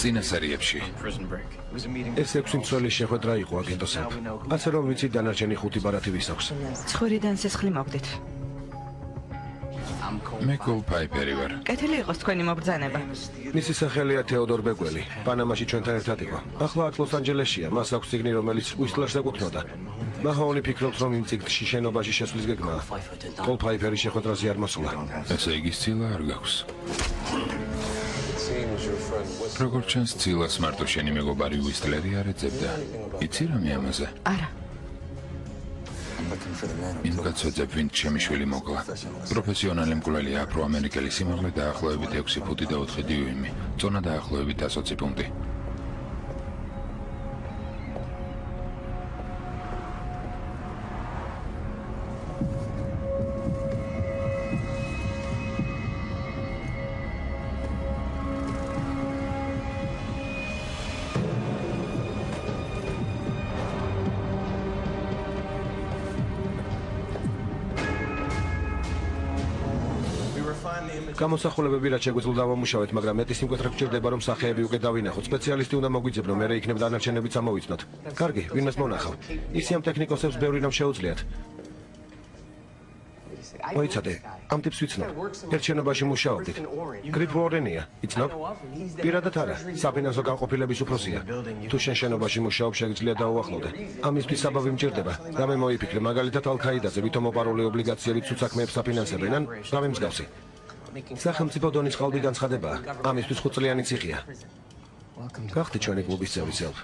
წინა სერიებში. ეს 6 მცველი შეხვედრა იყო აგენტოსებ. ასე რომ ვიცი დანარჩენი 5 ბარათი ვის აქვს. ცხვირიდან სისხლი მოგდით. მე კოლ ფაიფერი ვარ. კეთილი იყოს თქვენი მობრძანება. მისი სახელია თეოდორ ბეგველი. პანამაში ჩვენთან ერთად იყო. ახლა აქ ლოს-ანჯელესშია. მას აქვს ციგნი, რომელიც უისლერს ეკუთვნოდა. მაჰონი ფიქრობს, რომ იმ ციგნში შენობაში შესვლის გეგმაა. კოლ ფაიფერი შეხვედრაზე არ მოსულა. ესე იგი ცილა არ გაქვს. როგორც ჩანს, ცილას მარტო შენი მეგობარი უისლერი არ ეძებდა. იცი რამე ამაზე? არა. იმ კაცოძებ, ვინც ჩემი შვილი მოკლა. პროფესიონალი მკვლელი აფრო-ამერიკელი, სიმაღლე დაახლოებით 6 ფუტი და 4 დიუიმი. წონა დაახლოებით 120 ფუნტი. გამოსახულებები რაც შეგვიძლია დავამუშავეთ, მაგრამ მეტი სიმკვეთრე გჭირდება, რომ სახეები უკვე დავინახოთ. სპეციალისტი უნდა მოგვიძებნო, მერე იქნებ დანარჩენებიც ამოვიცნოთ. კარგი, ვინმეს მონახავ. ისიამ ტექნიკოსებს ბევრი რამ შეუძლიათ. მოიცადე, ამ ტიპს ვიცნობ. ერთ შენობაში მუშაობდით. გრიფ უორენია, იცნობ? პირადად არა, საფინანსო განყოფილების უფროსია. თუ შენ შენობაში მუშაობ, შეგიძლია დაუახლოვდე. ამისთვის საბავი მჭირდება. რამე მოიფიქრე, მაგალითად ალ-ქაიდაზე, ვითომ მოპარული ობლიგაციებით ცუდ საქმეებს აფინანსებენ, ან რამე მსგავსი. სახელმწიფო დონის ყალბი განცხადებაა. ამისთვის 5 წლიანი ციხეა. გახდი ჩვენი კლუბის წევრი ზელფ.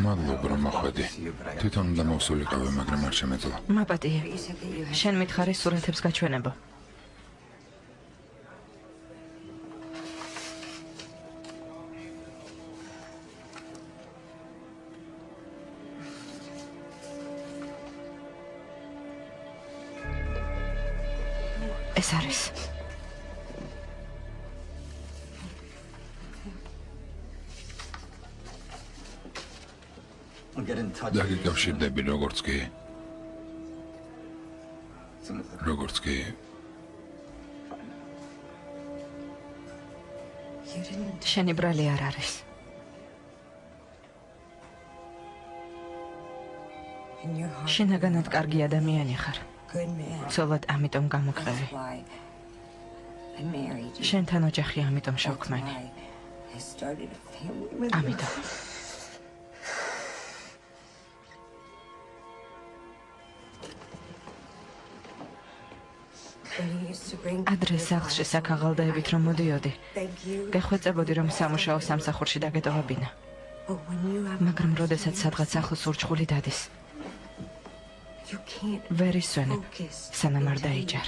მადლობა რომ მოხვედი. თვითონ უნდა მოვსულიყავე, მაგრამ არ შემეძლო. მაპატია. შენ მითხარი სურათებს გაჩვენებო. ეს არის. დაგიკავშირდები როგორც კი შენი ბრალი არ არის. შენაგანად კარგი ადამიანი ხარ. ცოლად ამიტომ გამოგყევი. შენთან ოჯახი ამიტომ შევქმანი. ამიტომ ადრე სახლში საქაღალდაებით რომ მოდიოდი, გეხვეწებოდი რომ სამუშაო სამსახურში დაგეტოვებინა. მაგრამ როდესაც სადღაც ახლოს ურჩხული დადის, ვერ ისვენებ, სანამ არ დაიჯარ.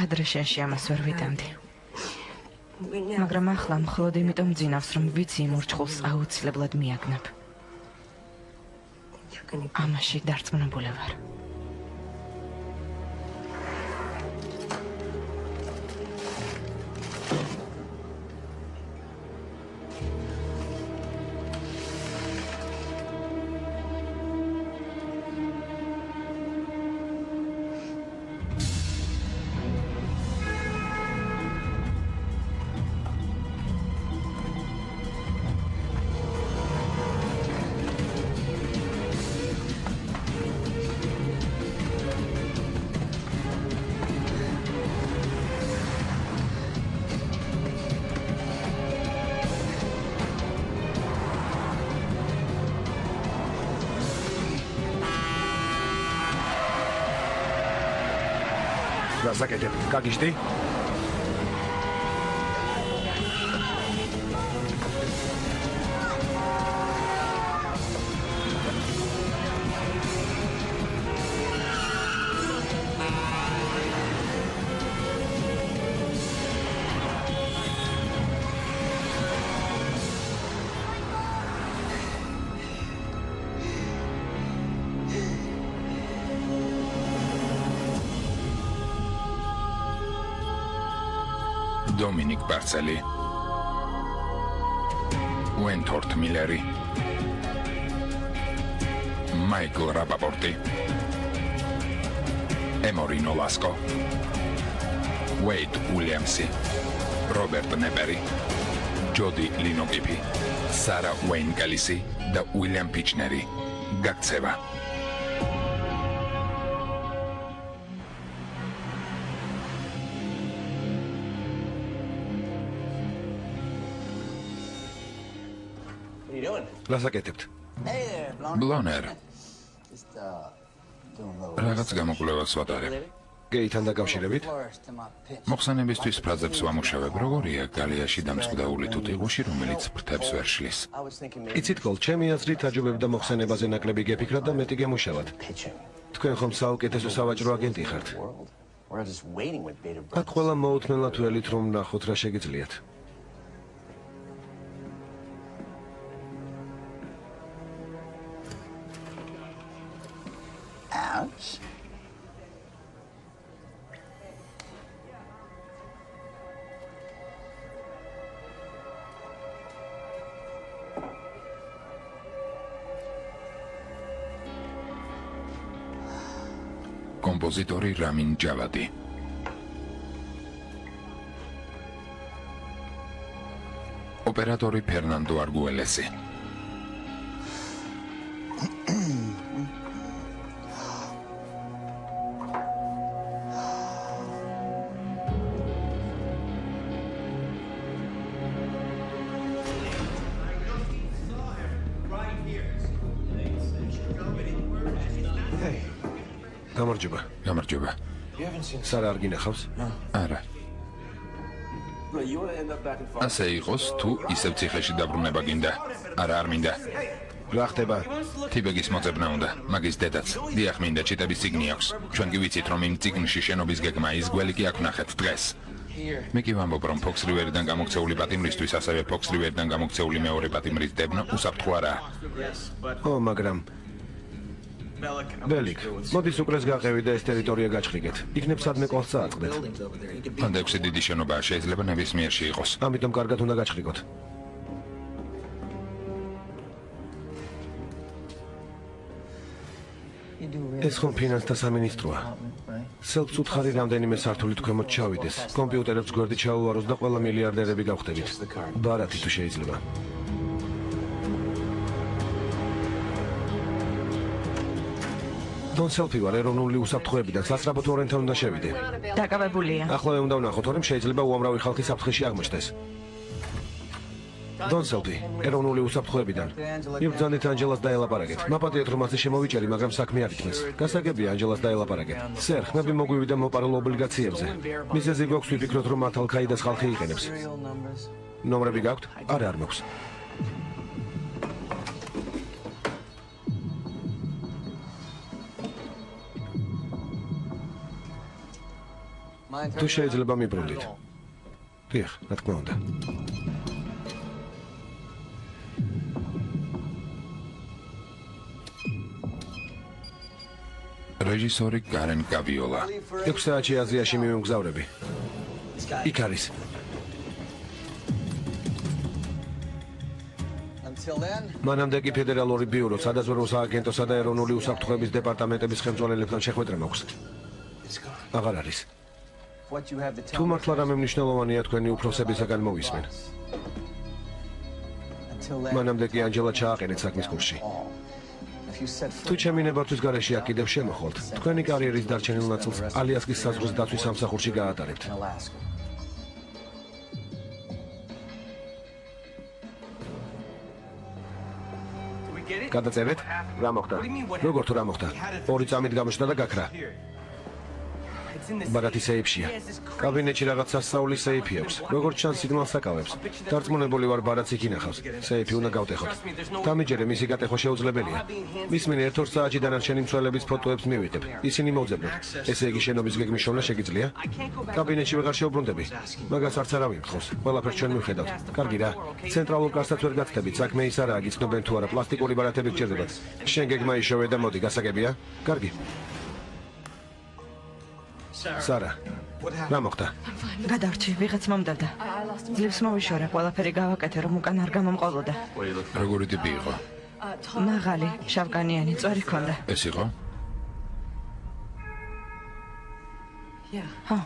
ადრე შენში ამას ვერ ვიტანდი. მაგრამ ახლა მხოლოდ იმიტომ მძინავს, რომ ვიცი იმ ურჩხულს აუცილებლად მიაგნებ. ამაში დარწმუნებული ვარ. Zakete, kagišti? დომინიკ ბარცელი, უენთორთ მილერი, მაიკლ რაპაპორტი, ემორინო ლასკო, უეიდ უილიამსი, რობერტ ნეპერი, ჯოდი ლინოკიფი, სარა უეინკალისი და უილიამ პიჩნერი. გაქცევა. რასაკეთებთ? ბლონერ. რაღაც გამოკვლევას ვატარებ. გეითან დაკავშირებით? მოხსენებისთვის ფრაზებს ვამუშავებ, როგორია გალიაში დამწყდაული თუთიყუში, რომელიც ფრთებს ვერ შლის. იცით გოლ, ჩემი აზრით აჯობებდა მოხსენებაზე ნაკლები გეფიქრათ და მეტი გემუშავათ. თქვენ ხომ საუკეთესო სავაჭრო აგენტი ხართ. აქ ყველა მოუთმენლად ველით რომ ნახოთ რა შეგიძლიათ. Ouch. კომპოზიტორი რამინ ჯავადი. ოპერატორი ფერნანდო არგუელესი. გამარჯობა. სარა არ გინახავს? არა. ასე იყოს, თუ ისევ ციხეში დაბრუნება გინდა. არა, არ მინდა. რა ხდება? თიბეგის მოწებნა უნდა, მაგის დედაც. დიახ, მინდა ჩიტების ციგნი აქვს. ჩვენ კი ვიცით, რომ იმ ციგნში შენობის გეგმა ის გველი კი აქ ვნახეთ დღეს. მე კი ვამბობ, რომ ფოქს რივერიდან გამოქცეული პატიმრისთვის, ასევე ფოქს რივერიდან გამოქცეული მეორე პატიმრის დებნა უსაფრთხო არაა. მაგრამ ბელიკ, მოდის უკრეს გაყევი და ეს ტერიტორია გაჩხრიგეთ. იქნებ სადმე კოლს წააწყდეთ. მანდა 6 დიდი შენობაა, შეიძლება ნებისმიერში იყოს. ამიტომ კარგად უნდა გაჩხრიგოთ. ეს ხომ ფინანსთა სამინისტროა. სელფს უთხარი რამდენიმე სართული თქვენმოთ ჩავიდეს. კომპიუტერებს გვერდით ჩაუვაროს და ყველა მილიარდერები გავხდებით. ბარათი თუ შეიძლება. დონ სელფი ვარ ეროვნული უსაფრთხოებიდან სასწრაფო თორენთან უნდა შევიდე. დაკავებულია. ახლავე უნდა ვნახოთ, რომ შეიძლება უამრავი ხალხი საფრთხეში აღმოჩნდეს. დონ სელფი, ეროვნული უსაფრთხოებიდან. იბრძანეთ ანჯელას დაელაპარაკეთ. მაპატიეთ რომ ასე შემოვიჭერი, მაგრამ საქმე არ იქნეს. გასაგებია ანჯელას დაელაპარაკეთ. სერ, ხმები მოგვივიდა მოპარულ ობლიგაციებზე. მიზეზი გვაქვს ვიფიქროთ, რომ მათ ალ-ქაიდას ხალხი იყენებს. ნომრები გაქვთ? არა, არ მაქვს. თუ შეიძლება მიბრუნდით. დიახ, რა თქმა უნდა. რეჟისორი კარენ კავიოლა. 6 საათში აზიაში მივიმგზავრები. იქ არის. მანამდე კი ფედერალური ბიურო, სადაზვერვო სააგენტოსა და ეროვნული უსაფრთხოების დეპარტამენტების ხელმძღვანელებთან შეხვედრა მაქვს. აღარ არის. თუ მართლა რამე მნიშვნელოვანია თქვენი უფროსებისაგან მოვისმენ. მანამდე კი ანჯელა ჩააყენეთ საქმის კურსში. თუ ჩემი ნებართვის გარეშე აქ კიდევ შემოხვალთ, თქვენი კარიერის დარჩენილ ნაწილს ალიასკის საზღვრის დაცვის სამსახურში გაატარებთ. გადაწერეთ? რა მოხდა? როგორ თუ რა მოხდა? 2 წამით გამოჩნდა და გაქრა. ბარათი სეიფშია. კაბინეტში რაღაც სასწაულის სეიფი აქვს. როგორც ჩანს, სიგნალს აკავებს. დარწმუნებული ვარ, ბარათს იქ ინახავს. სეიფი უნდა გავტეხოთ. დამიჯერე, მისი გატეხვა შეუძლებელია. მისმინე 1 საათში დანარჩენი მცველების ფოტოებს მივიდებ. ისინი მოვძებნოთ. ესე იგი, შენობის გეგმის შოვნა შეგიძლია? კაბინეტში ვეღარ შევბრუნდები. მაგას არც არავინ გთხოვს. ყველაფერს ჩვენ მივხედავთ. კარგი რა. ცენტრალურ კარსაც ვერ გაცდებით. საქმე ის არაა, გიცნობენ თუ არა, პლასტიკური ბარათები გჭირდებათ. შენ გეგმა იშოვე და მოდი, გასაგებია? კარგი. სარა, რა მოხდა? გადარჩი, ვიღაც მომდევდა. ძლივს მოვიშორე, ყველაფერი გავაკეთე, რომ უკან არ გამომყოლოდა. როგორი ტიპი იყო? მაღალი, შავკანიანი, წვერი ჰქონდა. ეს იყო? ხო.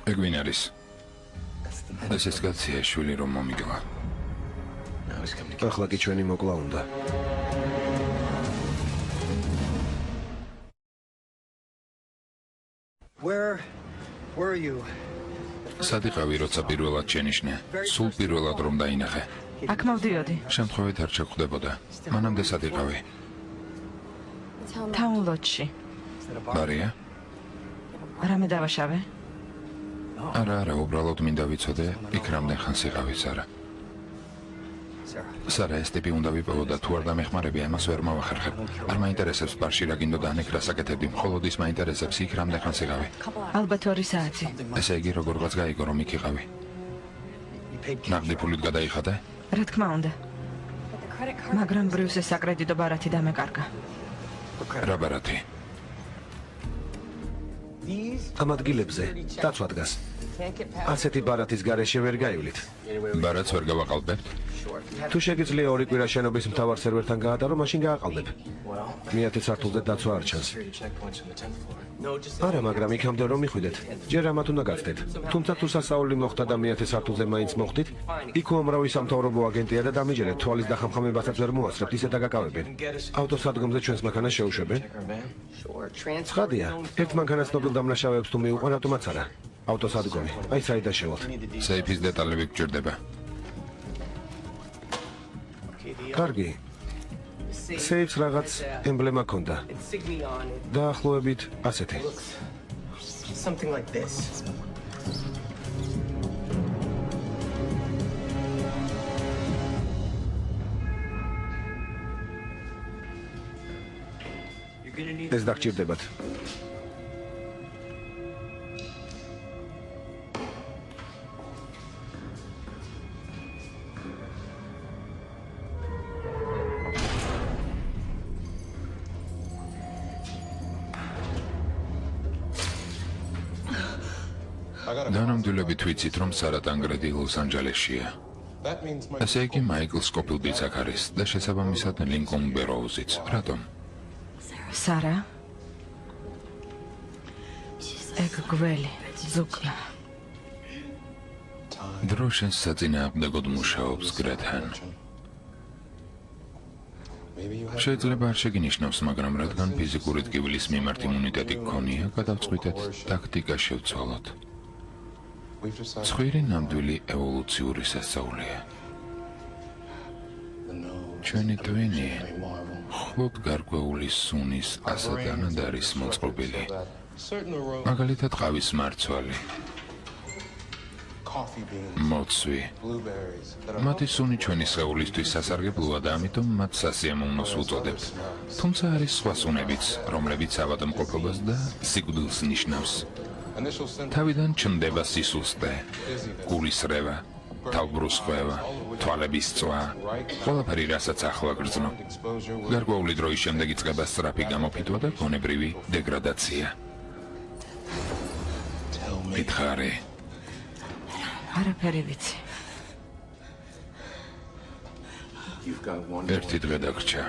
ეგ ვინ არის? ეს ეს კაცია შვილი რომ მომიგვა. ახლა კი ჩვენი მოკლა უნდა. Where were you? სად იყავი, როცა პირველად შენიშნე? სულ პირველად რომ დაინახე. აქ მოვდიოდი. შემთხვევით არ შეხვდებოდა. მანამდე სად იყავი? თაუნლოდში. ბარია? რამე დავაშავე? არა, უბრალოდ მინდა ვიცოდე, იქ რამდენ ხანს იყავით, არა. სარა, ეს ტიპი უნდა ვიპოვო და თუ არ დამეხმარებია, ამას ვერ მოვახერხებ. არ მაინტერესებს ბარში რა გინდოდა ანეკ რა საკეთებდი, მხოლოდ ის მაინტერესებს იქ რამდენ ხანს იყავი. ალბათ 2 საათი. ესე იგი, როგორღაც გაიგო, რომ იქ იყავი. ნაღდი ფულით გადაიხადე? რა თქმა უნდა. მაგრამ ბრიუსის საკრედიტო ბარათი დამეკარგა. რა ბარათი? ამ ადგილებზე დაცვა დგას. ასეთი ბარათის გარეშე ვერ გაივლით. ბარათს ვერ გავაყალბებთ? თუ შეგიძლია 2 კვირა შენობის მთავარ სერვერთან გაატარო, მაშინ გააყალბებ. მე-10 სართულზე დაცვა არ ჩანს. არა, მაგრამ იქამდე რომ მიხვიდეთ, ჯერ ამათ უნდა გახდეთ. თუმცა თუ სასაული მოხდა და მე-10 სართულზე მაინც მოხდით, იქ უამრავი სამთავრობო აგენტია და დამიჯერეთ, თვალის დახამხამებასაც ვერ მოასწრებთ, ისე დაგაკავებენ. ავტოსადგომზე ჩვენს მანქანას შეუშვებენ? ცხადია, ერთ მანქანას ნობილ დამნაშავეებს თუ მიუყვან, რატომაც არა. ავტოსადგომი, აი საიდან შევალთ. სეიფის დეტალები გჭირდება. კარგი. სეიფს რაღაც ემბლემა ქონდა. დაახლოებით ასეთი. Something like this. ეს დაგჭირდებათ. დანამდვილებით ვიცით, რომ სარა ტანგრედი ლოს-ანჯელესშია. ესე იგი, მაიკლ სკოფილდიც აქ არის და შესაბამისად ლინკოლნ ბეროუზიც. რატომ? სარა? ეგ გველი, ზუკნა. დრო შენს საწინააღმდეგოდ მუშაობს გრეთჰენ. შეიძლება არ შეგინიშნავს, მაგრამ რადგან ფიზიკური ტკივილის მიმართ იმუნიტეტი გქონია, გადავწყვიტეთ ტაქტიკა შევცვალოთ. ცხვირი ნამდვილი ევოლუციური სასწაულია. ჩვენი ტვინი ხლოდ გარკვეული სუნის ასადანად არის მოწყობილი. მაგალითად ყავის მარცვალი, მოცვი. მათი სუნი ჩვენი სხეულისთვის სასარგებლოა და ამიტომ მათ სასიამოვნოს ვუწოდებთ. თუმცა არის სხვა სუნებიც, რომლებიც ავადმყოფობას და სიკვდილს ნიშნავს. თავიდან ჩნდება სისუსტე, გულის რევა, თავბრუსხვევა, თვალების წვა, ყველაფერი რასაც ახლა გრძნობ. გარკვეული დროის შემდეგ იწყება სწრაფი გამოფიტვა და გონებრივი დეგრადაცია. მითხარი. არაფერი ვიცი. ერთი დღე დაგრჩა.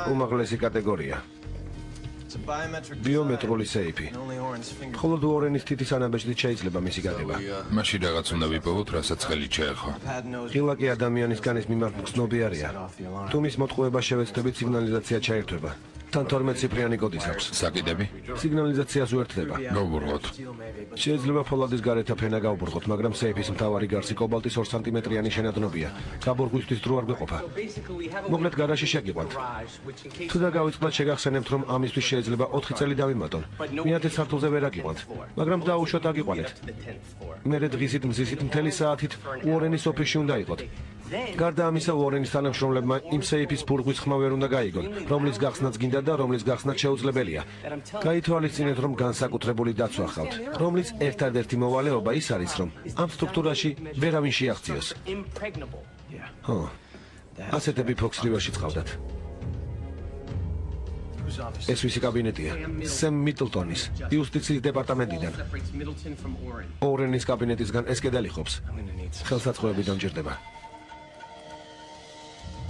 უმაღლესი კატეგორია. ბიომეტრული სეიფი. მხოლოდ უორენის თითის ანაბეჭდით შეიძლება მისი გაგება. მაშინ რაღაც უნდა ვიპოვოთ, რასაც ხელით შეეხო. ღილაკი ადამიანის განის მიმართ გრძნობი არიან. თუ მის მოტყუებას შევეცდებით, სიგნალიზაცია ჩაერთვება. თან 12 ციფრიანი კოდის აქვს. საკიდები? სიგნალიზაციას უერთდება. გავუბრღოთ. შეიძლება ფოლადის გარეთა ფენა გავუბრღოთ, მაგრამ სეიფის მთავარი გარსი კობალტის 2 სანტიმეტრიანი შენადნობია. გაბურგვისთვის დრო არ გვეყოფა. მოკლედ გარაჟი შეგიყვანთ. თუ დაგავიწყდათ, შეგახსენებთ, რომ ამისთვის შეიძლება 4 წელი დავიმატონ. მე-10 სართულზე ვერ აგიყვანთ, მაგრამ დაუშვათ აგიყვანეთ. მერე დღისით მზისით მთელი საათით უორენის ოფისში უნდა იყოთ. გარდა ამისა, უორენის თანამშრომლებმა იმ სეიფის ფურღვის ხმა ვერ უნდა გაიგონ, რომლის გახსნაც გინდა და რომლის გახსნაც შეუძლებელია. გაითვალისწინეთ, რომ განსაკუთრებული დაცვა ხავთ, რომლის ერთადერთი მოვალეობა ის არის, რომ ამ სტრუქტურაში ვერავინ შეაღწიოს. ხო, ასეთები ფოქს რივერში წყავდათ. ეს ვისი კაბინეტია? სემ მიტლტონის, იუსტიციის დეპარტამენტიდან. ორენის კაბინეტისგან ეს კედელი ხობს. ხელსაწყოები დამჭირდება.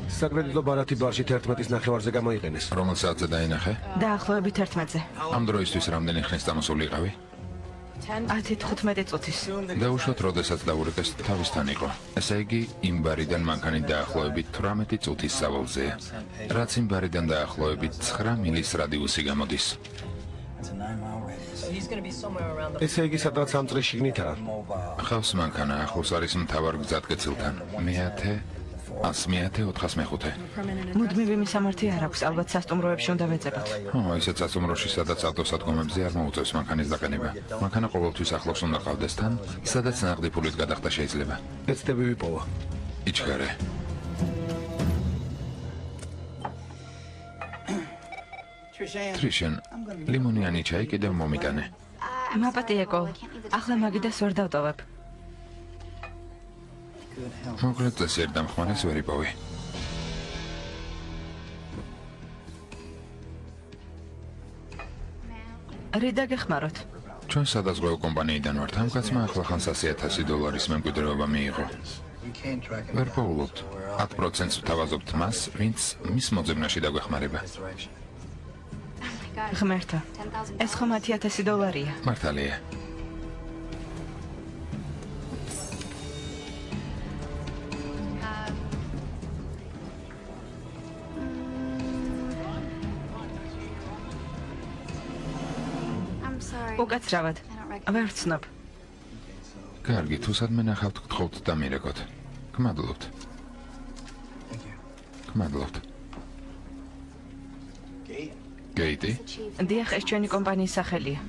საკრედიტო ბარათი ბარში 11-ის ნახევარზე გამოიყენეს. რომელ საათზე დაინახე? დაახლოებით 11-ზე. ამ დროისთვის რამდენი ხნის წამოსული იყავი? 10-15 წუთის. დაუშვათ, როდესაც დაურეკეს თავისთან იყო. ესე იგი, იმ ბარიდან მანქანით დაახლოებით 18 წუთის სავალზეა. რაც იმ ბარიდან დაახლოებით 9 მილის რადიუსი გამოდის. ესე იგი, სადღაც ამ წრის შიგნითაა. ხავს მანქანა ახლოს არის მთავარ გზატკეცილთან. მეათე 405. მუდმივი მისამართი არ აქვს, ალბათ სასტუმროებში უნდა ვეძებოთ. ხო, ისეთ სასტუმროში, სადაც ავტოსადგომებზე არ მოუწევს მანქანის დაყენება. მანქანა ყოველთვის ახლოს უნდა ყავდეს თან, სადაც ნაღდი ფულით გადახდა შეიძლება. ეცდები ვიპოვა. იჩქარე. ტრიშენ, ლიმონიანი ჩაი კიდევ მომიტანე. მაპატიეკო, ახლა მაგიდას ვერ დავტოვებ. მოკლედ წესიერ დამხმარეს ვერ იპოვი. რიდა გეხმაროთ? ჩვენ სადაზღვევო კომპანიიდან ვართ, ამ კაცმა ახლახან $100,000 მემკვიდრეობა მიიღო. ვერ პოულობთ. 10%-ს ვთავაზობთ მას, ვინც მის მოძებნაში დაგვეხმარება. ღმერთო, ეს ხომ $10,000-ია. მართალია. უკაცრავად, ვერ ვცნობ. კარგი, თუ სადმე ნახავთ, გთხოვთ დამირეკოთ. გმადლობთ. გმადლობთ. გეიტი? დიახ, ეს ჩვენი კომპანიის სახელია.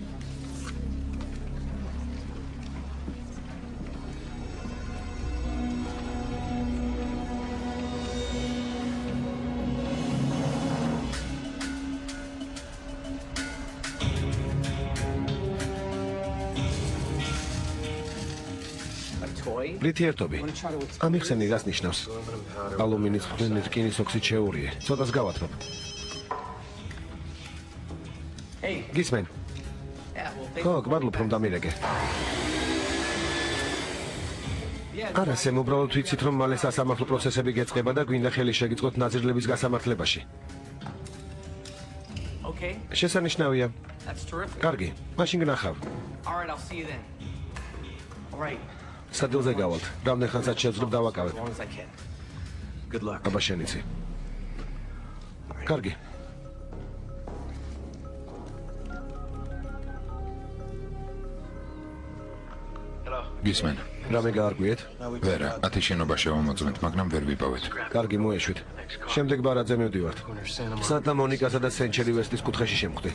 რითი ერთობი? ამიხსენი რას ნიშნავს? ალუმინის ხვნის რკინის ოქსიდ შეურიე. ცოტას გავათმობ. გისმენ. ხო, გმადლობ რომ დამირეკე. არა, სემ უბრალოდ ვიცით რომ მალე სასამართლო პროცესები გეწყება და გვინდა ხელი შეგიწყოთ ნაზირლების გასამართლებაში. შესანიშნავია. კარგი, მაშინ გნახავ. სადილზე გავალთ. რამდენ ხანსაც შეძლებ დავაკავებ. აბა შენიცი. კარგი. გისმენ. რამე გაარკვიეთ? ვერა, 10 შენობა შევამოწმეთ, მაგრამ ვერ ვიპოვეთ. კარგი, მოეშვით. შემდეგ ბარაძე მივდივართ. სანტა მონიკასა და სენჩერი ვესტის კუთხეში შემხვდი.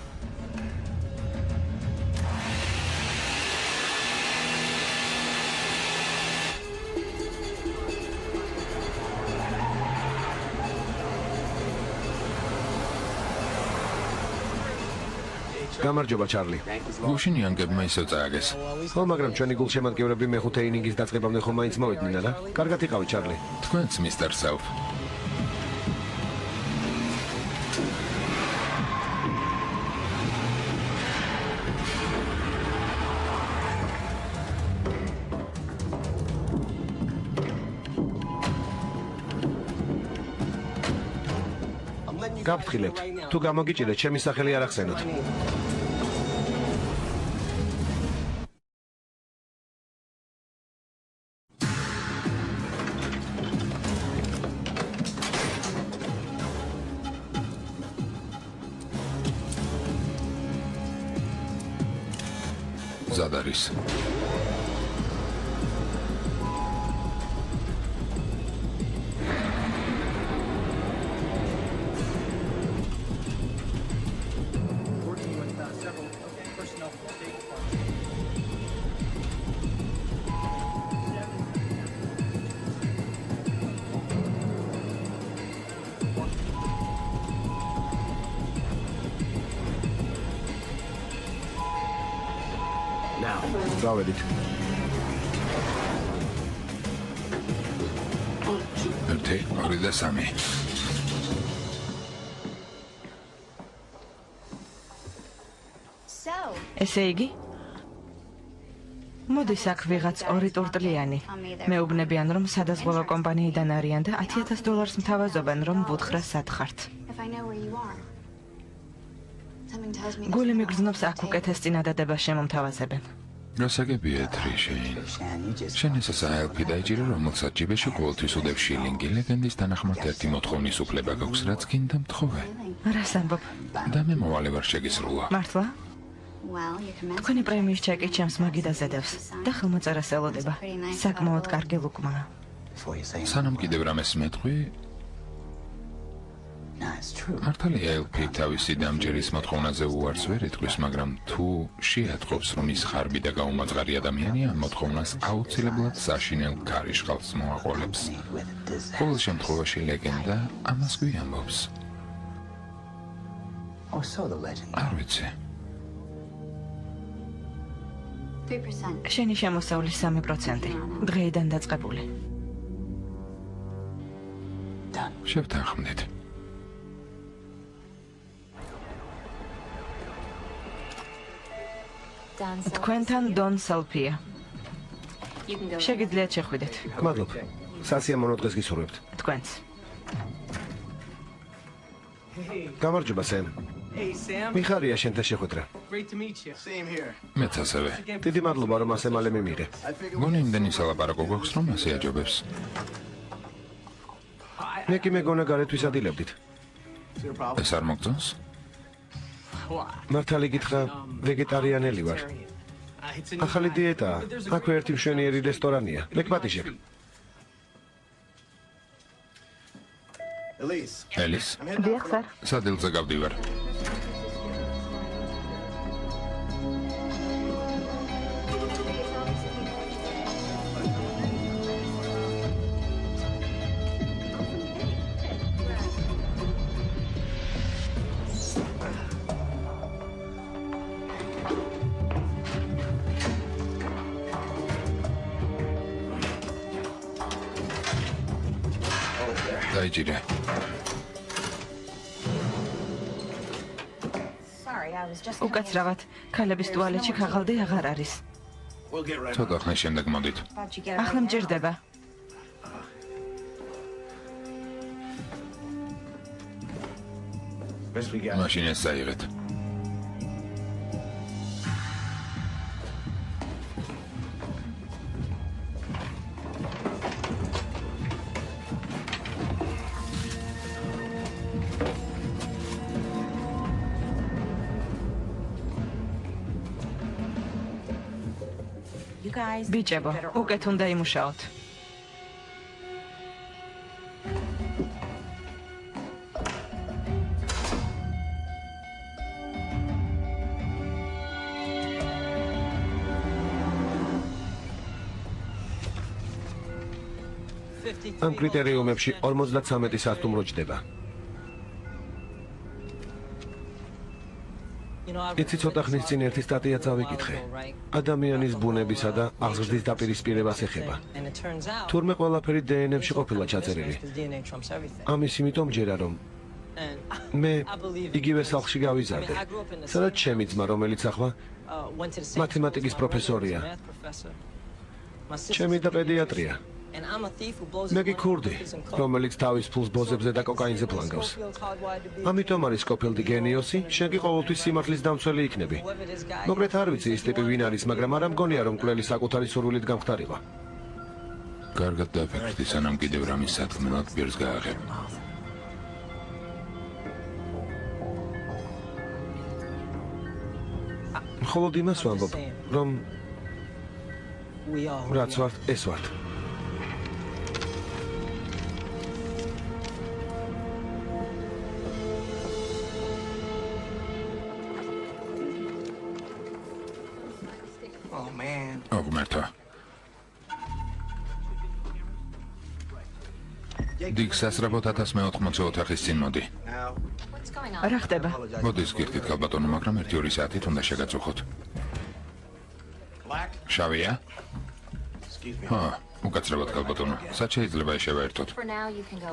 გამარჯობა, ჩარლი. გუშინ იანგებმა ისევ წააგეს. ხო, მაგრამ ჩვენი გულშემატკივრები მეხუთე ინინგის დაწყებამდე ხომ მაინც მოვიდნენ, არა? კარგად იყავი, ჩარლი. თქვენც, მისტერ საუფ. გაფრთხილებთ. თუ გამოგიჭირეთ, ჩემი სახელი არ ახსენოთ. მზად არის. დავედით. 1, 2 და 3. ესე იგი? მოდის აქ ვიღაც 2 ტურტლიანი. მეუბნებიან, რომ სადაზღვევო კომპანიიდან არიან და $10,000 მთავაზობენ, რომ ვუთხრა სად ხართ. გული მიგრძნობს აქ უკეთეს წინადადებას შემომთავაზებენ. გასაგებია, ტრიშეინ. შენ ეს საელფი დაიჭირო, რომელსაც ჯიბეში ყოველთვის უდევს შილინგი. ლეგენდის თანახმად ერთი მოთხოვნის უფლება გაქვს, რაც გინდა მთხოვე. რას ამბობ? და მე მოვალე ვარ შეგისრულა. მართლა? თქვენი პრემიის ჩეკი ჩემს მაგიდაზე დევს და ხელმოწერას ელოდება. საკმაოდ კარგი ლუკმაა. სანამ კიდევ რამეს მეტყვი, მართალია ელფი თავისი დამჯერის მოთხოვნაზე უარს ვერ იტყვის, მაგრამ თუ შეატყობს, რომ ის ხარბი და გაუმაძღარი ადამიანი ამ მოთხოვნას აუცილებლად საშინელ ქარიშხალს მოაყოლებს. ყოველ შემთხვევაში ლეგენდა ამას გვიამბობს. არ ვიცი. შენი შემოსავლის 3%. დღეიდან დაწყებული. შევთანხმდით. თქვენთან დონ სალფია. შეგიძლიათ შეხვიდეთ. მადლობ. სასიამოვნო დღეს გისურვებთ. თქვენც. გამარჯობა, სემ. Hey, Sam. მიხარია შენთან შეხვედრა. Great to meet you. Same here. მეც ასევე. დიდი მადლობა, რომ ასე მალე მიმიღე. გონი იმდენი სალაპარაკო გვაქვს, რომ ასე აჯობებს. მე კი მეგონა გარეთ ვისადილებდით. ეს არ მოგწონს? მართალი გითხრა, ვეგეტარიანელი ვარ. ახალი დიეტაა. აქვე ერთი მშვენიერი რესტორანია. ლეკპატიშებ. ელის, დიახ, სარ. სადილზე გავდივარ. დაიჭირე. უკაცრავად, ქალების ტუალეტში ქაღალდი აღარ არის. ცოტა ხნის შემდეგ მოდით. ახლა მჭირდება. მაშინ ეს საიღეთ. ბიჭებო, უკეთ უნდა იმუშაოთ. ამ კრიტერიუმებში 53 სასტუმრო ჯდება. იცი ცოტა ხნის წინ ერთი სტატია წავიკითხე. ადამიანის ბუნებისა და აღზრდის დაპირისპირებას ეხება. თურმე ყველაფერი DNF-ში ყოფილა ჩაწერილი. ამის იმიტომ ჯერა რომ მე იგივე სახლში გავიზარდე. სადაც ჩემი ძმა, რომელიც ახლა მათემატიკის პროფესორია. ჩემი და პედიატრია. მე კი ქურდი, რომელიც თავის ფულს ბოზებზე და კოკაინზე ფლანგავს. ამიტომ არის სკოფილდი გენიოსი, შენ კი ყოველთვის სიმართლის დამცველი იქნები. მოკლედ არ ვიცი ის ტიპი ვინ არის, მაგრამ არ ამგონია რომ მკვლელი საკუთარი სურვილით გამختارიყო. კარგად დაფიქრდი, სანამ კიდევ რამის სათქმელად ბერს გააღებ. მხოლოდ იმას ვამბობ, რომ რაც ვართ, ეს ვართ. ოღმერთა. დიგ სასწრაფოდ 1480 ოთახის წინ მოდი. რა ხდება? მოდის გიხდით ქალბატონო, მაგრამ 1-2 საათით უნდა შეგაწუხოთ. შავია? უკაცრავად გალბატონო. სად შეიძლება შევაერთოთ?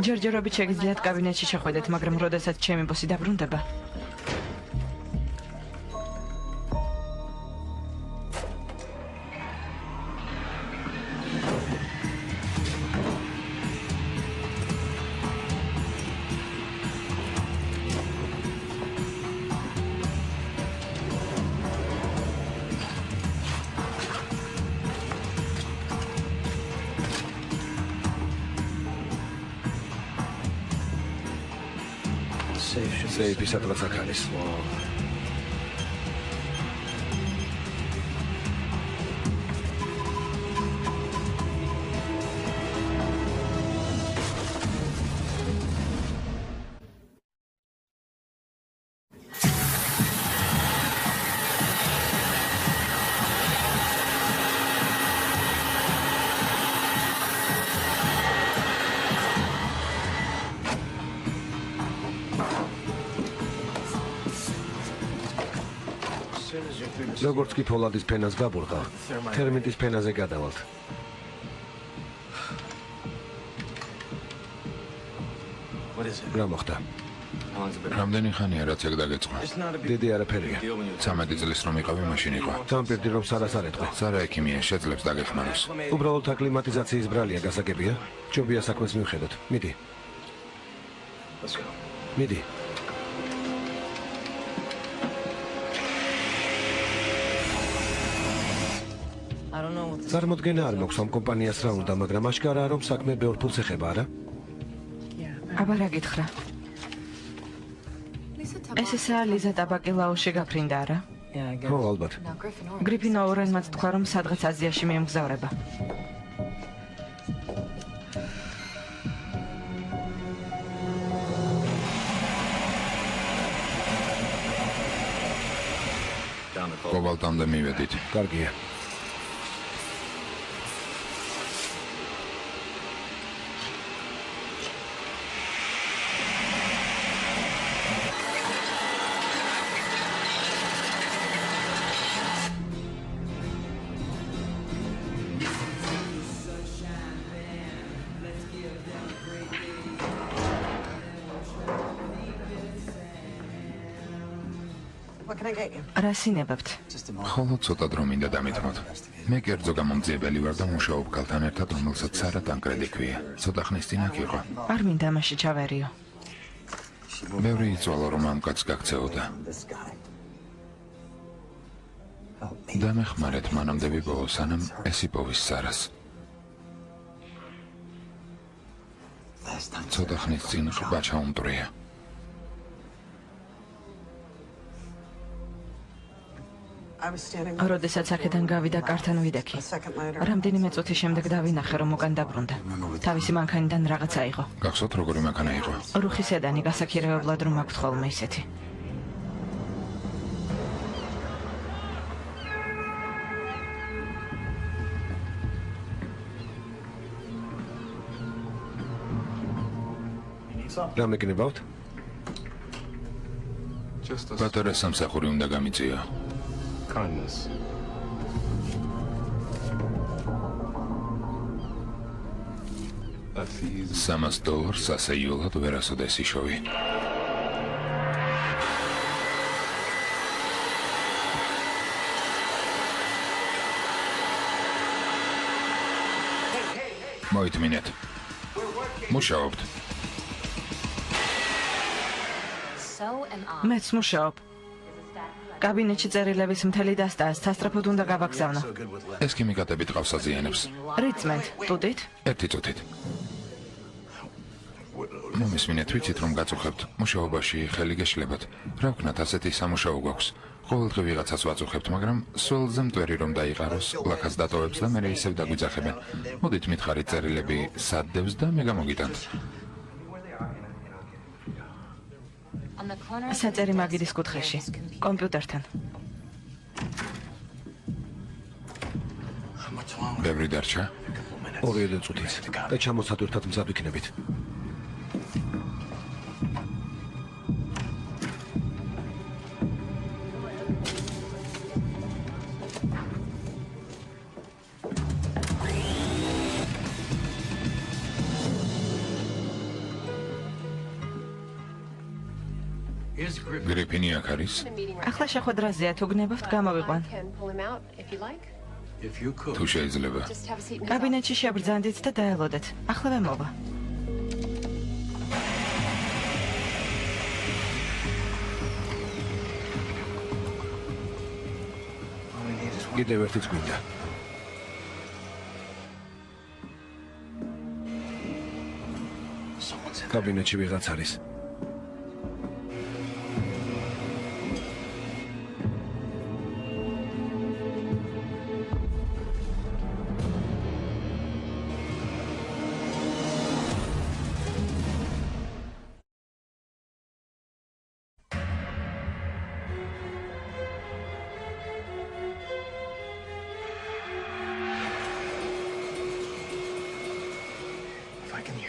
ჯერჯერობით შეგიძლიათ კაბინეტში შეხვედეთ, მაგრამ როდესაც ჩემი ბოსი დაბრუნდება, სეიფი სადღაც აქ არის. როგორც კი ფოლადის ფენას გაბურღა, თერმიტის ფენაზე გადავალთ. რა მოხდა? რამდენი ხანია რაც ეგ დაგეწყო? დიდი არაფერია. 13 წლის რომ იყავი მაშინ იყო. დამპირდი რომ სარას არ ეტყვი. სარა ექიმია შეძლებს დაგეხმაროს. უბრალოდ აკლიმატიზაციის ბრალია გასაგებია. ჯობია საქმეს მივხედოთ. მიდი. მიდი. წარმოდგენა არ მაქვს ამ კომპანიას რა უნდა, მაგრამ აშკარაა რომ საქმე ბევრ ფულს ეხება, არა? აბა რა გითხრა? ეს ესაა ლიზა ტაბაკილაუში გაფრინდა არა? ხო, ალბათ. გრიფინ ოურენმაც თქვა რომ სადღაც აზიაში მიემგზავრება. კობალტამდე მივედით. კარგია. რასინებებთ? ხოლო ცოტა დრო მინდა დამითმოთ. მე კერძო გამომძიებელი ვარ და მუშაობ ქალთან ერთად, რომელსაც სარა ტანკრედი ქვია. ცოტა ხნის წინ აქ იყო. არ მინდა ამაში ჩავერიო. ბევრი იწვალა რომ ამ კაცს გაქცეოდა. დამეხმარეთ მანამდე ვიპოვო, სანამ ეს იპოვის სარას. ცოტა ხნის წინ ყბა ჩაუმტრია. როდესაც აქედან გავიდა კართან ვიდექი. რამდენიმე წუთის შემდეგ დავინახე რომ უკან დაბრუნდა. თავისი მანქანიდან რაღაცა იყო. გახსოვთ როგორი მანქანა იყო? რუხი სედანი, გასაქირავებლად რომ აქვთ ხოლმე ისეთი. რა მეკნებავთ? პატარა სამსახური უნდა გამიწია. Kindness. $300 ასეიულად ვერასოდეს იშოვი. მოითმინეთ. მუშაობთ. მეც მუშაობ. კაბინეტში წერილების მთელი დასტაა, სასწრაფოდ უნდა გავაგზავნო. ეს ქიმიკატები ტყავს აზიანებს. რიწმენთ, ტუტით? ერთი წუთით. მომისმინეთ, ვიცით რომ გაწუხებთ, მუშაობაში ხელი გეშლებათ. რა ვქნათ, ასეთი სამუშაო გვაქვს. ყოველდღე ვიღაცას ვაწუხებთ, მაგრამ სველზე მტვერი რომ დაიყაროს, ლაქას დატოვებს და მერე ისევ დაგვიძახებენ. მოდით მითხარით წერილები სადდევს და მე გამოგიტანთ. საწერი მაგიდის კუთხეში, კომპიუტერთან. ბევრი დარჩა? 2 წუთით და ჩამოსადურთად მზად ვიქნებით. Where's Griffin? გრიფინი აქ არის? ახლა შეხვედრაზეა, თუ გნებავთ, გამოვიყვან. If you could. თუ შეიძლება. კაბინეტში შებრძანდით და დაელოდეთ. ახლა მოვა. კიდევ ერთიც გვინდა. კაბინეტში ვიღაც არის.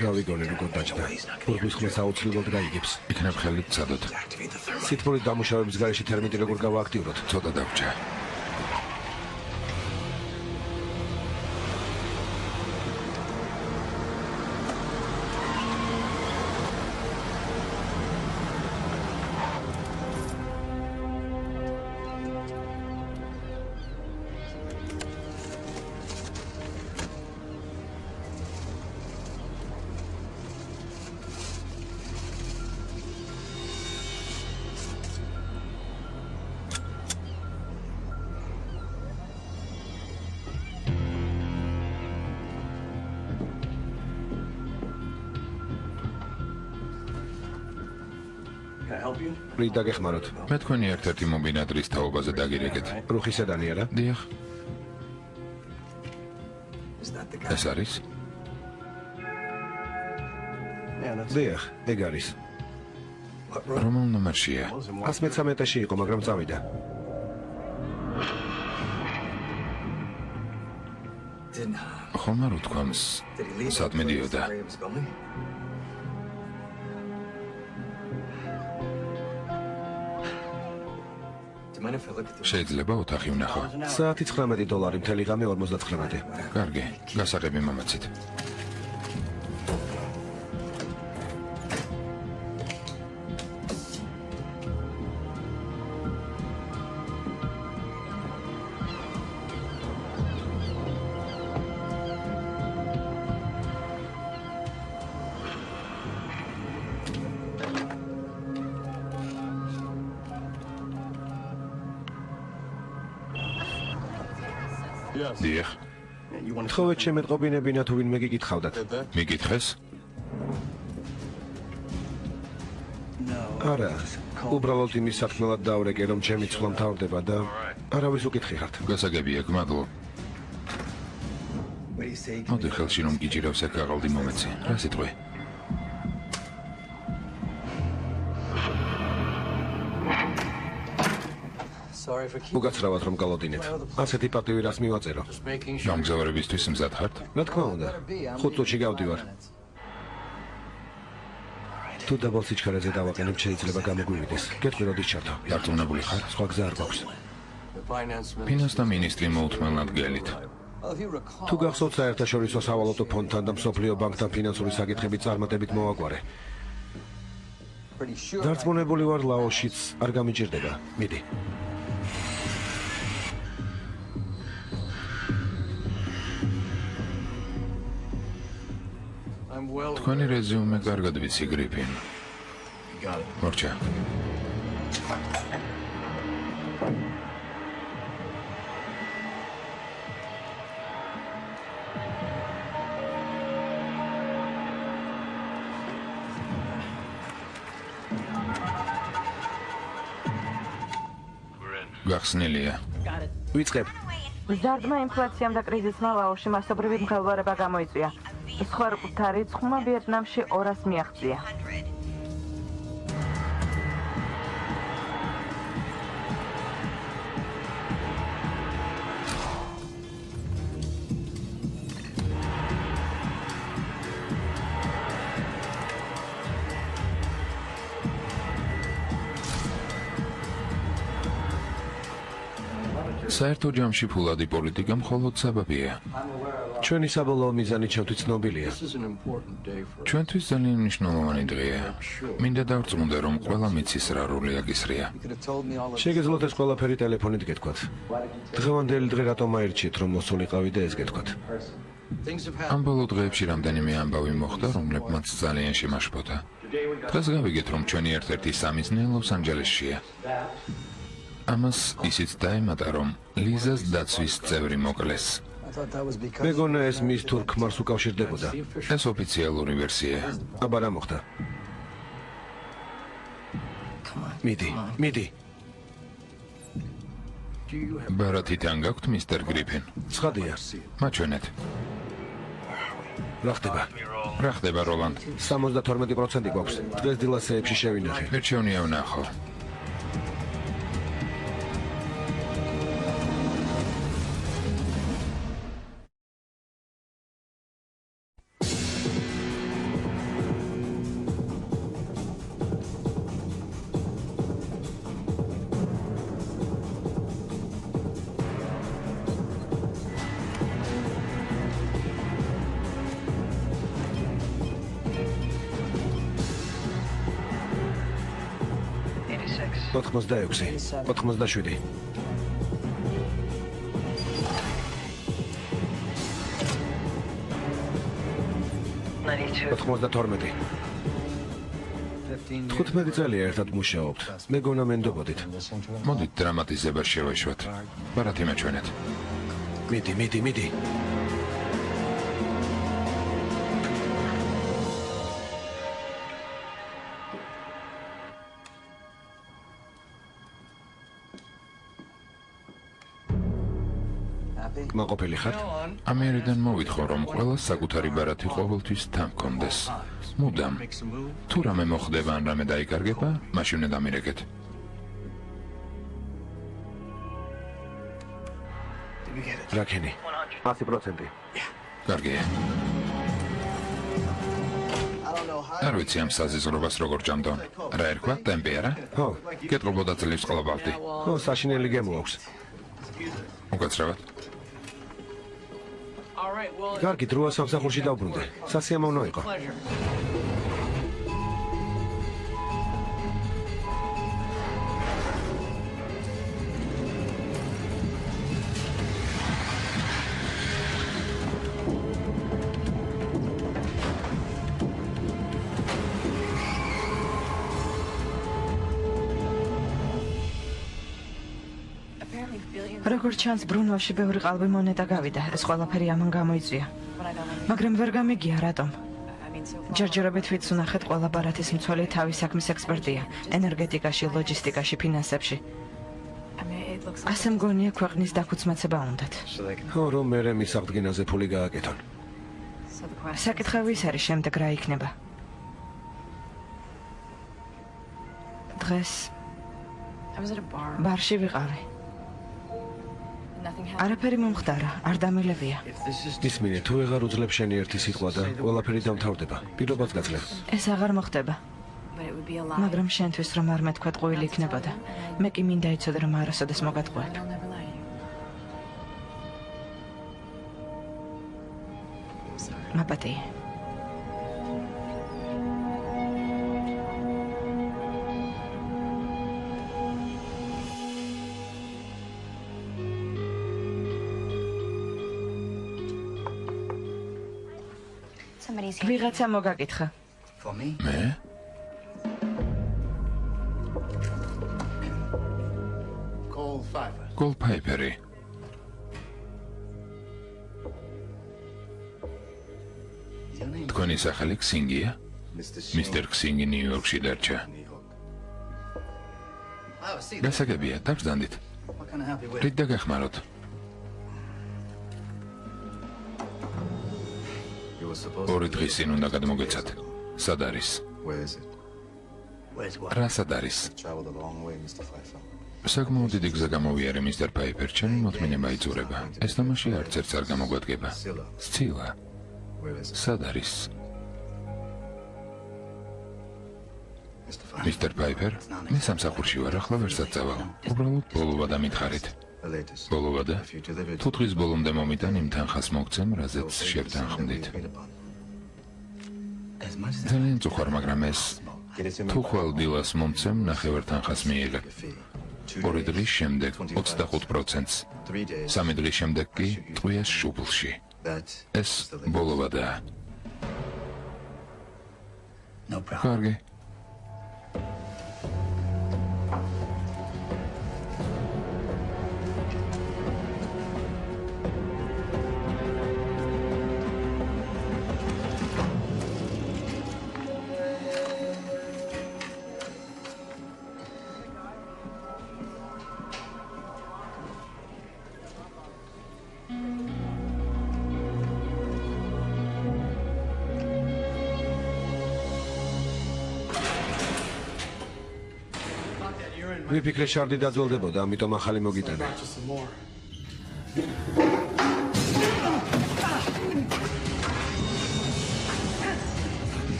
გავიგონე როგორ დაჭდა. ფურბის ხმას აუცილებლად გაიგებს. იქნებ ხელით წადოთ. სითბური დამუშავების გარეშე თერმიტი როგორ გავააქტიუროთ? ცოტა დავრჩა. პრიდა გეხმაროთ. მე თქვენი ერთ-ერთი მომბინადრის თაობაზე დაგირეკეთ. რუხი სედანი არა? დიახ. ეს არის? დიახ, ეგ არის. რომელ ნომერშია? 113-ში იყო, მაგრამ წავიდა. ხომ არ უთქვამს, სად მიდიოდა? შეიძლება ოთახი ვნახო. საათი $19, მთელი ღამე 59. კარგი, გასაღები მომეცით. დიახ. თხოვეთ შემეტყობინებინა თუ ვინმე გიკითხავდათ. მიკითხეს? არა, უბრალოდ იმის საქმელად დავრეკე, რომ ჩემი ცვლა მთავრდება და არავის უკითხიხართ. გასაგებია, გმადლობ. მოდი ხელში რომ გიჭირავს ეგ კაღალდი მომეცი. რა სიტყვი? უგაცრავად რომ გალოდინეთ. ასეთი პატივი რას მივაწერო? გამგზავრებისთვის მზად ხართ? რა თქმა უნდა. 5 წუთში გავდივარ. თუ დაბალ სიჩქარეზე დავაყენებ, შეიძლება გამოგვივიდეს. გეტყვი როდის ჩართო? დარწმუნებული ხარ? სხვა გზა არ გვაქვს. ფინანსთა მინისტრი მოუთმელნად გელით. თუ გახსოვთ საერთაშორისო სავალუტო ფონდთან და მსოფლიო ბანკთან ფინანსური საკითხებით წარმატებით მოვაგვარე. დარწმუნებული ვარ, ლაოსშიც არ გამიჭირდება. მიდი. თქვენი რეზიუმე კარგად ვიცი, გრიფინ. მორჩა. გახსნილია. ვიწყებ. ზარდმა ინფლაციამ და კრიზისმა ლაოსში მასობრივი მღელვარება გამოიწვია. სხვა რკუთა რიცხვმა ვიეტნამში 200 მიაღწია. საერთო ჯამში ფულადი პოლიტიკა მხოლოდ საბაბია. ჩვენი საბოლოო მიზანი ჩემთვის ცნობილია. This is an important day for ჩვენთვის ძალიან მნიშვნელოვანი დღეა. მინდა დავწმუნდე, რომ ყველა მიცის რა როლი აკისრია. შეგეძლოთ ეს ყველაფერი ტელეფონით გეთქვათ. დღევანდელი დღე რატომ აირჩიეთ, რომ მოსულიყავი და ეს გეთქვათ? things have ამ ბოლო დღეებში რამდენიმე ამბავი მოხდა, რომლებმაც ძალიან შემაშფოთა. დღეს გავიგეთ, რომ ჩვენი ერთ-ერთი სამიზნე ლოს-ანჯელესშია. ამას ისიც დაემატა, რომ ლიზას დაცვის წევრი მოკლეს. მეგონა ეს მის თუ ქმარს უკავშირდებოდა. ეს ოფიციალური ვერსიაა. აბა რა მოხდა? მიდი. ბარათიდან გაქვთ მისტერ გრიფინ. ცხადია. მაჩვენეთ. რა ხდება? რა ხდება, როლანდ? 72% გვაქვს. დღეს დილასეებში შევინახე. მერჩევნია ვნახო. ოთხმოცდაექვსი, 87. ოთხმოცდათორმეტი. 15 წელია ერთად მუშაობთ. მეგონა მენდობოდით. მოდით დრამატიზებას შევეშვათ. ბარათი მაჩვენეთ. მიდი. მაყოფილი ხარ? ამერიდან მოვითხოვ, რომ ყველა საკუთარი ბარათი ყოველთვის თან გქონდეს. მუდამ. თუ რამე მოხდება ან რამე დაიკარგება, მაშინ უნდა დამირეკეთ. რაკენი? 100%. კარგია. არ ვიცი ამ საზიზღრობას როგორ ჭამდონ. რა ერქვა? ტემპი არა? ხო, კეთილობა ძლივს ყლობალდი. ხო, საშინელი გემო აქვს. უკაცრავად. All right, well, კარგი, დროა სამსახურში დავბრუნდე. სასიამოვნო იყო. pleasure. როგორც ჩანს, ბრუნოში ბევრი ყალბი მონეტა გავიდა. ეს ყველაფერი ამან გამოიწვია. მაგრამ ვერ გამიგია რატომ. ჯერჯერობით ვიც უნახეთ, ყველა ბარათის მცველი თავის საქმის ექსპერტია. ენერგეტიკაში, ლოჯისტიკაში, ფინანსებში. ასე მგონია, ქვეყნის დაქუცმაცება უნდათ. ხო, რომ მერე მის აღდგენაზე ფული გააკეთონ. საკითხი ის არის, შემდეგ რა იქნება. დღეს ბარში ვიყავი. არაფერი მომხდარა, არ დამელებია. ისმინე, თუ ეღარ უძლებ შენი ერთი სიტყვა და ყველაფერი დამთავრდება. პირობას გაძლევ. ეს აღარ მოხდება. მაგრამ შენთვის რომ არ მეთქვათ, ყვილი იქნებოდა. მე კი მინდა იცოდე, რომ არასოდეს მოგატყუებ. მაპატი. ვიღაცა მოგაკითხა. მე? კოლ ფაიფერი. თქვენი სახელი ქსინგია? მისტერ ქსინგი ნიუ-იორკში დარჩა. გასაგებია, დაბრძანდით. რით დაგეხმაროთ? ორი დღის წინ უნდა გადმოგეცათ. სად არის? რა სად არის? საკმაოდ დიდი გზა გამოვიარე, მისტერ ფაიფერ, ჩემი მოთმინება იწურება. ეს თამაში არც ერთს არ გამოგვადგება. სცილა. სად არის? მისტერ ფაიფერ, მე სამსახურში ვარ, ახლა ვერსად წავალ. უბრალოდ ბოლოვა დამითხარით. ბოლოვადა თუ დღის ბოლომდე მომიტან იმ თანხას მოგცემ, რაზეც შევთანხმდით. ძალიან წუხარ, მაგრამ ეს თუ ხვალ დილას მომცემ, ნახევარ თანხას მიიღებ. 2 დღის შემდეგ 25%-ს, 3 დღის შემდეგ კი ტყვიას შუბლში. ეს ბოლოვადაა. კარგი. ვიფიქრე შარდი დაძველდებოდა, ამიტომ ახალი მოგიტანე. Some more.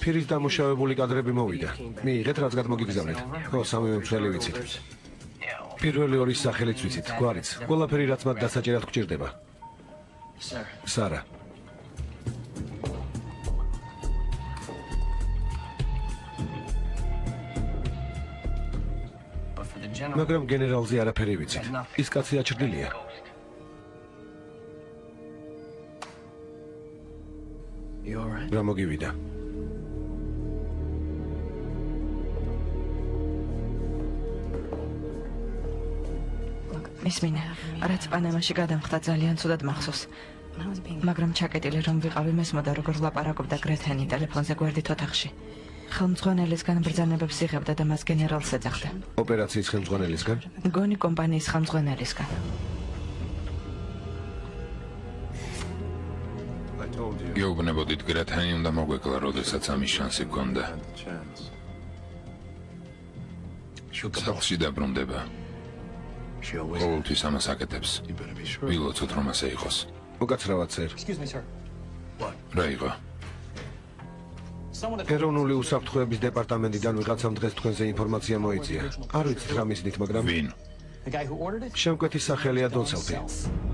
ფირის დამუშავებული კადრები მოვიდა. მიიღეთ, რაც გადმოგიგზავნეთ. ხო, სამივე მცველი ვიცით. პირველი ორის სახელიც ვიცით, გვარიც. ყველაფერი, რაც მათ დასაჭერად გვჭირდება. სარა. მაგრამ გენერალზე არაფერი ვიცით. ის კაცი აჩრდილია. რა მოგივიდა? ისმინე, რაც პანამაში გადამხდა ძალიან ცუდად მახსოვს. მაგრამ ჩაკეტილი რომ ვიყავი, მესმოდა როგორ ლაპარაკობდა გრეთენი ტელეფონზე გვერდით ოთახში. ხელმძღვანელისგან ბრძანებებს იღებდა და მას გენერალს ეძახდა. ოპერაციის ხელმძღვანელისგან? მგონი კომპანიის ხელმძღვანელისგან. გეუბნებოდით, გრეთენი უნდა მოგვეკლა, როდესაც ამის შანსი გქონდა. სახლში დაბრუნდება. ყოველთვის ამას აკეთებს. ვილოცოთ, რომ ასე იყოს. მოგაცრავად, სერ. Excuse me, sir. რა იყო? ეროვნული უსაფრთხოების დეპარტამენტიდან ვიღაცამ დღეს თქვენზე ინფორმაცია მოიწია. არ ვიცით რა მისდით, მაგრამ ვინ? The guy who ordered it? შემკვეთის სახელია დონსელფი.